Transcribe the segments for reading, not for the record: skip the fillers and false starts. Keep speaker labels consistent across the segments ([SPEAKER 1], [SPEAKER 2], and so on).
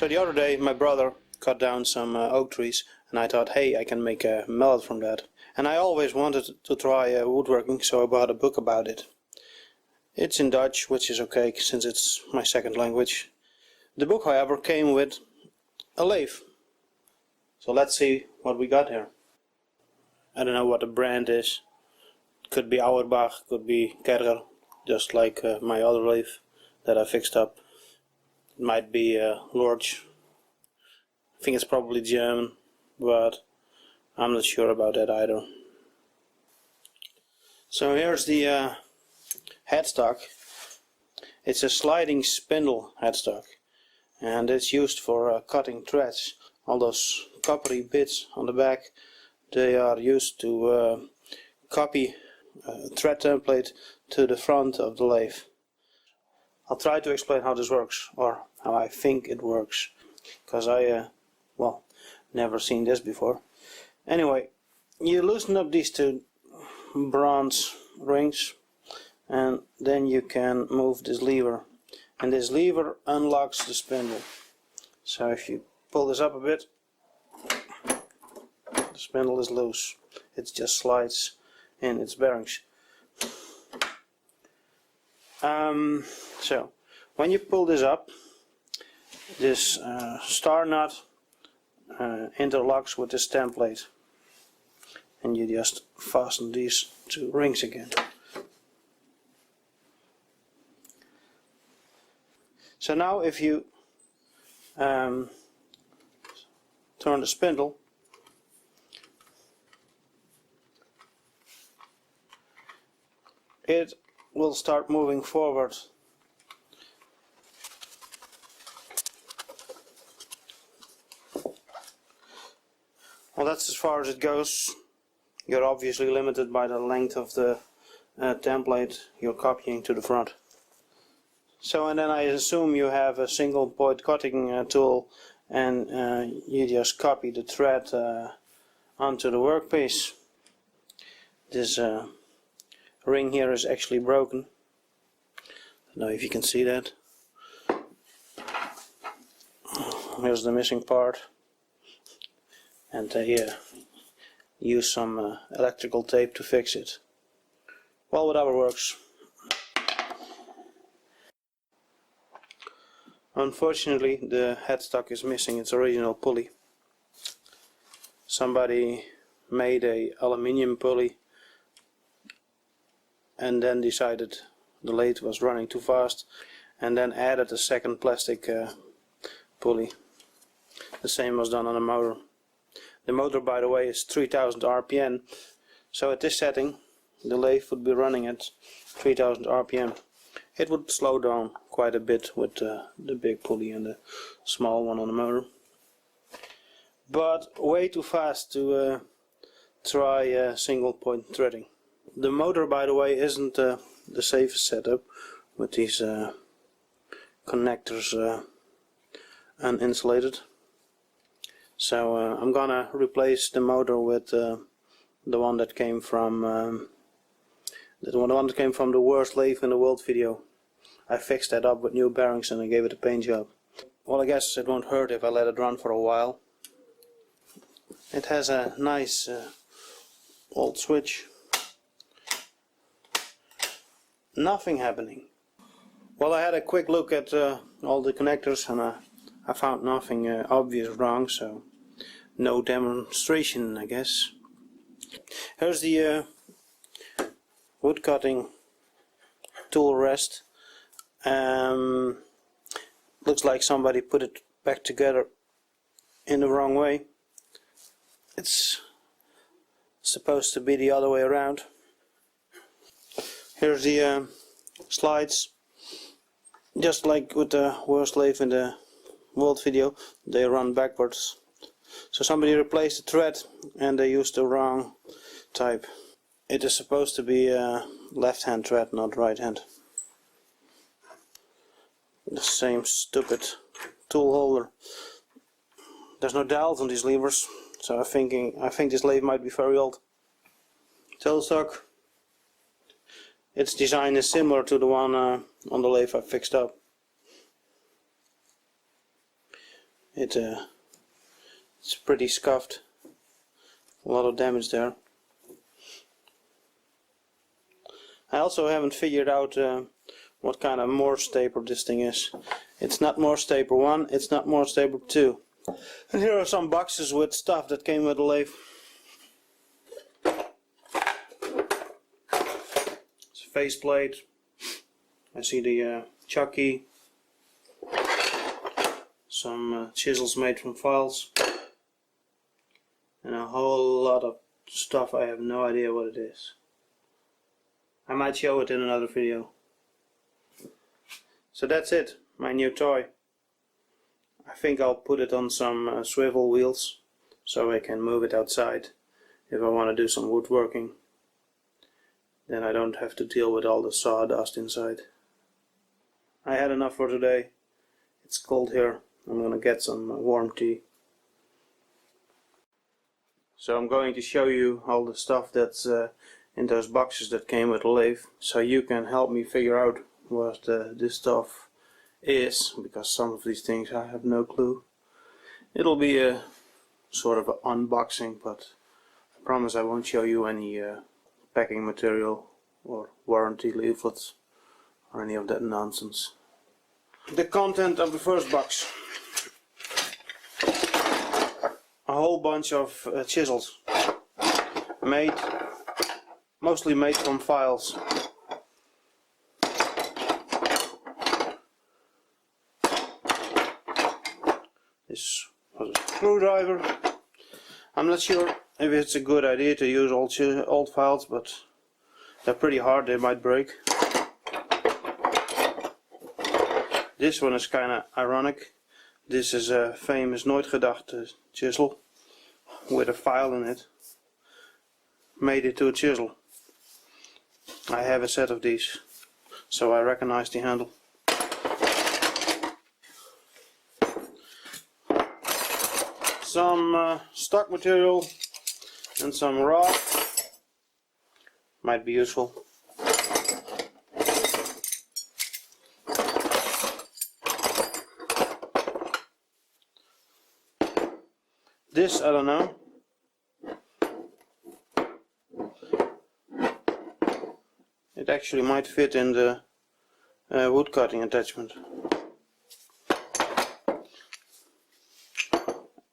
[SPEAKER 1] So the other day my brother cut down some oak trees, and I thought, hey, I can make a mallet from that. And I always wanted to try woodworking, so I bought a book about it. It's in Dutch, which is okay since it's my second language. The book, however, came with a lathe. So let's see what we got here. I don't know what the brand is. Could be Auerbach, could be Kerger, just like my other lathe that I fixed up. It might be Lorch. I think it's probably German, but I'm not sure about that either. So here's the headstock. It's a sliding spindle headstock, and it's used for cutting threads. All those coppery bits on the back, they are used to copy a thread template to the front of the lathe. I'll try to explain how this works, or how I think it works, because I well, never seen this before. Anyway, you loosen up these two bronze rings, and then you can move this lever, and this lever unlocks the spindle. So if you pull this up a bit, the spindle is loose. It just slides in its bearings. So when you pull this up, this star nut interlocks with this template, and you just fasten these two rings again. So now if you turn the spindle, it will start moving forward. Well, that's as far as it goes. You're obviously limited by the length of the template you're copying to the front. So, and then I assume you have a single point cutting tool, and you just copy the thread onto the workpiece. This ring here is actually broken. I don't know if you can see that. Here's the missing part, and they use some electrical tape to fix it. Well, whatever works. Unfortunately, the headstock is missing its original pulley. Somebody made a aluminium pulley and then decided the lathe was running too fast, and then added a second plastic pulley. The same was done on the motor. The motor, by the way, is 3000 RPM, so at this setting the lathe would be running at 3000 RPM. It would slow down quite a bit with the big pulley and the small one on the motor, but way too fast to try single point threading. The motor, by the way, isn't the safest setup with these connectors uninsulated. So I'm gonna replace the motor with the one that came from the one that came from the worst lathe in the world video. I fixed that up with new bearings and I gave it a paint job. Well, I guess it won't hurt if I let it run for a while. It has a nice old switch. Nothing happening. Well, I had a quick look at all the connectors, and I found nothing obvious wrong, so no demonstration, I guess. Here's the wood cutting tool rest. Looks like somebody put it back together in the wrong way. It's supposed to be the other way around. Here's the slides. Just like with the worst lathe in the world video, they run backwards. So somebody replaced the thread and they used the wrong type. It is supposed to be a left-hand thread, not right-hand. The same stupid tool holder. There's no dowels on these levers, so I think this lathe might be very old. Tailstock. Its design is similar to the one on the lathe I fixed up. it's pretty scuffed. A lot of damage there. I also haven't figured out what kind of Morse taper this thing is. It's not Morse taper 1, it's not Morse taper 2. And here are some boxes with stuff that came with the lathe. It's a faceplate. I see the chucky. Some chisels made from files. And a whole lot of stuff I have no idea what it is. I might show it in another video. So that's it, my new toy. I think I'll put it on some swivel wheels so I can move it outside if I want to do some woodworking. Then I don't have to deal with all the sawdust inside. I had enough for today. It's cold here. I'm gonna get some warm tea. So I'm going to show you all the stuff that's in those boxes that came with the lathe, so you can help me figure out what this stuff is, because some of these things I have no clue. It'll be a sort of an unboxing, but I promise I won't show you any packing material or warranty leaflets or any of that nonsense. The content of the first box: a whole bunch of chisels, mostly made from files. This was a screwdriver. I'm not sure if it's a good idea to use old files, but they're pretty hard, they might break. This one is kinda ironic. This is a famous Nooit Gedacht chisel with a file in it. Made it to a chisel. I have a set of these, so I recognize the handle. Some stock material and some rod might be useful. This, I don't know. It actually might fit in the wood cutting attachment.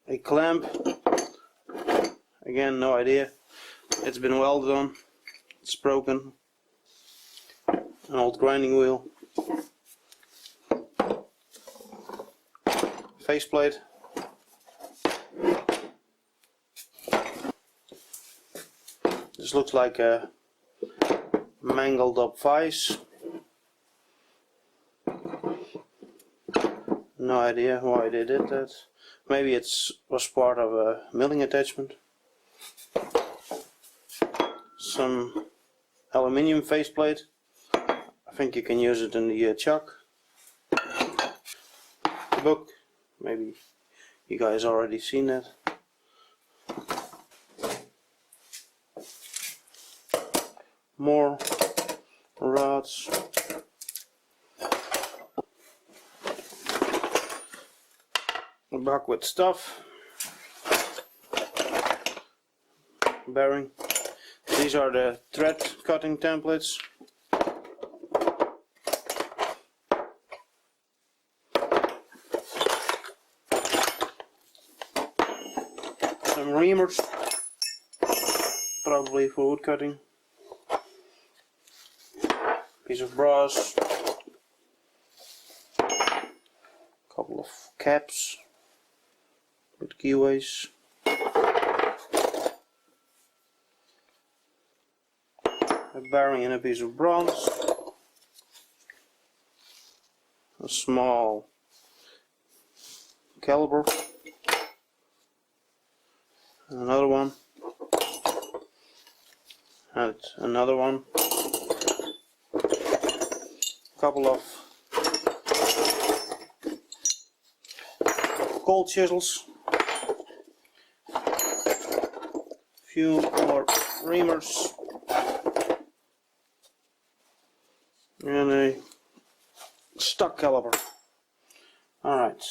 [SPEAKER 1] A clamp, again no idea. It's been welded on, it's broken. An old grinding wheel. Faceplate. This looks like a mangled up vise. No idea why they did that. Maybe it was part of a milling attachment. Some aluminium faceplate. I think you can use it in the chuck. The book. Maybe you guys already seen that. More rods. A box with stuff. Bearing. These are the thread cutting templates. Some reamers, probably for wood cutting. Piece of brass. Couple of caps with keyways. A bearing and a piece of bronze. A small caliper. And another one. And another one. Couple of cold chisels, few more reamers, and a stock caliper. Alright,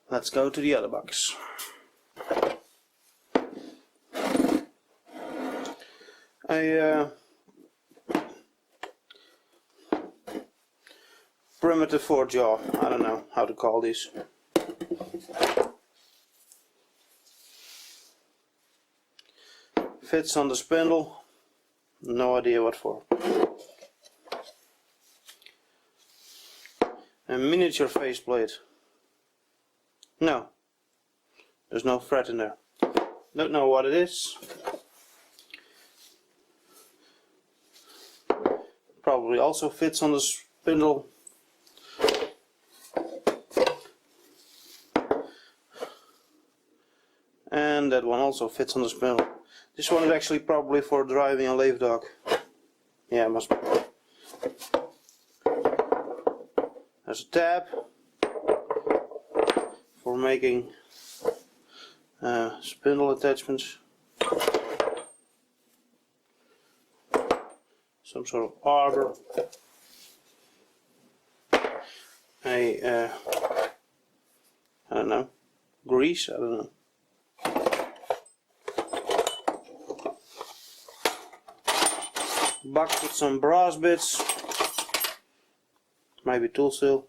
[SPEAKER 1] Let's go to the other box. A primitive 4-jaw, I don't know how to call these. Fits on the spindle, no idea what for. A miniature faceplate. No, there's no thread in there. Don't know what it is. Probably also fits on the spindle. And that one also fits on the spindle. This one is actually probably for driving a lathe dog. Yeah, it must be. There's a tab for making spindle attachments. Some sort of arbor. I don't know, grease, I don't know. Box with some brass bits, maybe tool steel.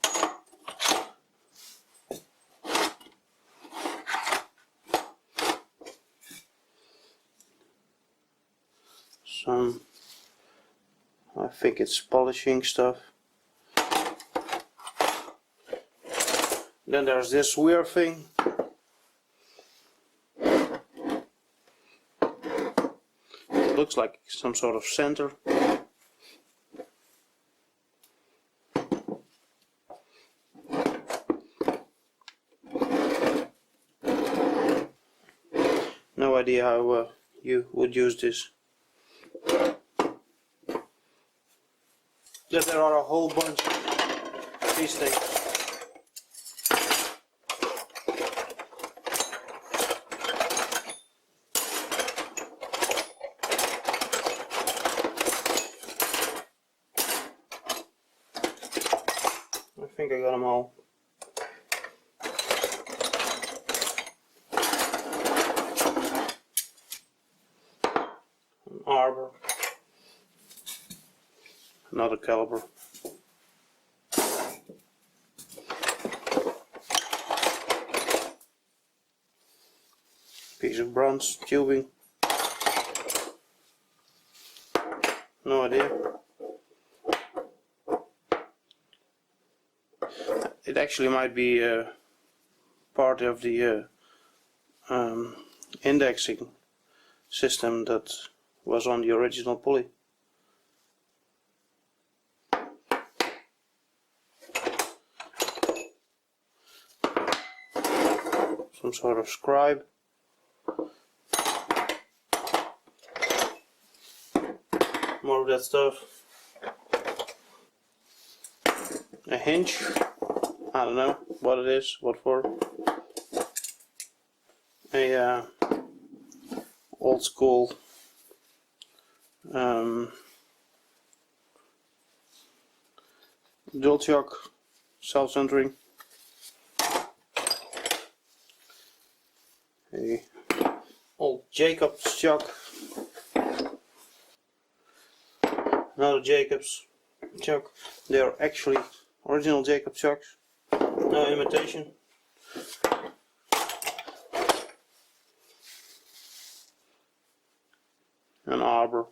[SPEAKER 1] Some, I think it's polishing stuff. Then there's this weird thing. It looks like some sort of center. No idea how you would use this. But there are a whole bunch of these things. I think I got them all. An arbor. Another caliper. Piece of bronze tubing. No idea. It actually might be part of the indexing system that was on the original pulley. Some sort of scribe. More of that stuff. A hinge. I don't know what it is, what for. A old school dual chock, self-centering. A old Jacobs chock. Another Jacobs chock. They are actually original Jacobs chocks, no imitation. An arbor.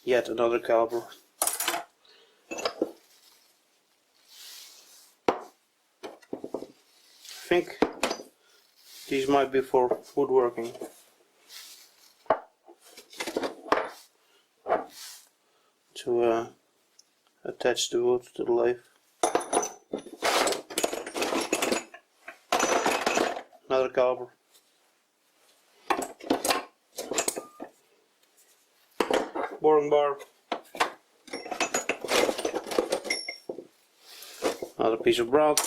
[SPEAKER 1] Yet another caliper. I think these might be for woodworking. To attach the wood to the lathe. Another caliper. Boring bar. Another piece of broad.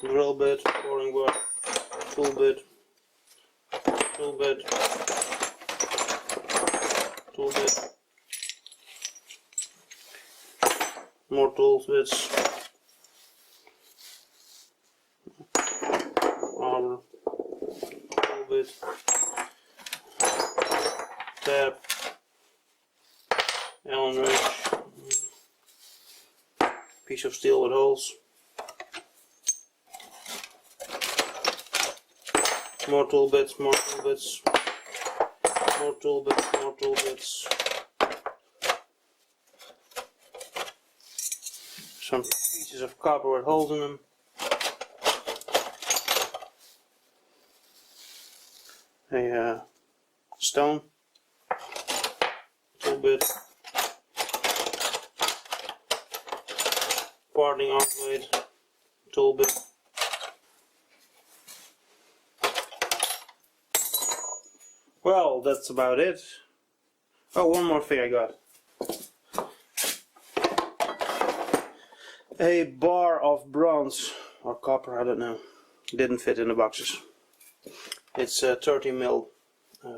[SPEAKER 1] Drill bit, boring bar, tool bit, tool bit, more tool bits, rubber tool bit, tab, Allen wrench, piece of steel with holes, more tool bits, more tool bits, more tool bits, more tool bits, some pieces of copper with holes in them, a stone tool bit, parting off blade tool bit, well, that's about it. Oh, one more thing I got. A bar of bronze or copper, I don't know. Didn't fit in the boxes. It's 30 mil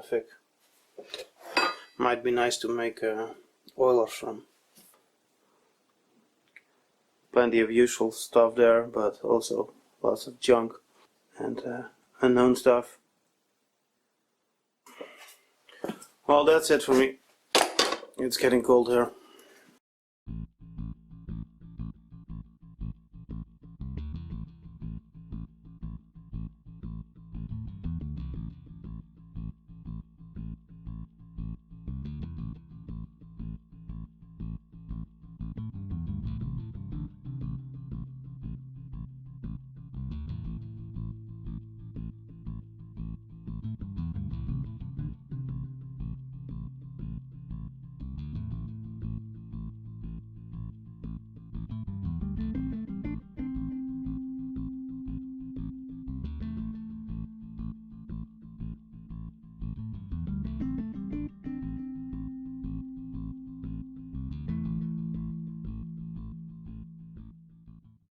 [SPEAKER 1] thick. Might be nice to make oilers from. Plenty of useful stuff there, but also lots of junk and unknown stuff. Well, that's it for me. It's getting cold here.